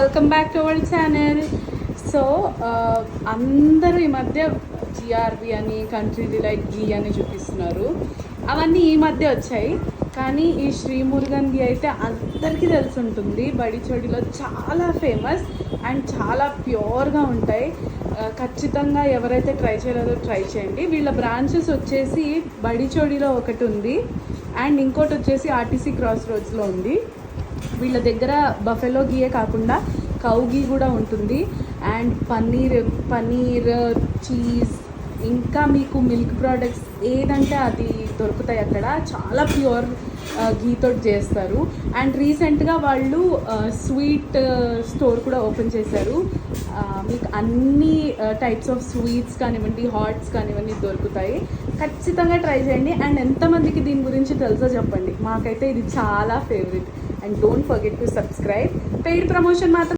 Welcome back to our channel. So అందరూ ఈ మధ్య జిఆర్బి అని, కంట్రీ డిలైట్ గీ అని చూపిస్తున్నారు. అవన్నీ ఈ మధ్య వచ్చాయి, కానీ ఈ శ్రీ మురుగన్ గీ అయితే అందరికీ తెలిసి ఉంటుంది. బడిచోడిలో చాలా ఫేమస్ అండ్ చాలా ప్యూర్గా ఉంటాయి. ఖచ్చితంగా ఎవరైతే ట్రై చేయలేదో ట్రై చేయండి. వీళ్ళ బ్రాంచెస్ వచ్చేసి బడిచోడిలో ఒకటి ఉంది అండ్ ఇంకోటి వచ్చేసి ఆర్టీసీ క్రాస్ రోడ్స్లో ఉంది. వీళ్ళ దగ్గర బఫెలో గీయే కాకుండా కౌ గీ కూడా ఉంటుంది అండ్ పన్నీర్ చీజ్ ఇంకా మీకు మిల్క్ ప్రోడక్ట్స్ ఏదంటే అది దొరుకుతాయి. అక్కడ చాలా ప్యూర్ గీతో చేస్తారు. అండ్ రీసెంట్గా వాళ్ళు స్వీట్ స్టోర్ కూడా ఓపెన్ చేశారు. మీకు అన్ని టైప్స్ ఆఫ్ స్వీట్స్ కానివ్వండి, హాట్స్ కానివ్వండి దొరుకుతాయి. ఖచ్చితంగా ట్రై చేయండి. అండ్ ఎంతమందికి దీని గురించి తెలుసో చెప్పండి. మాకైతే ఇది చాలా favourite. And don't forget to subscribe. Paid promotion మాత్రం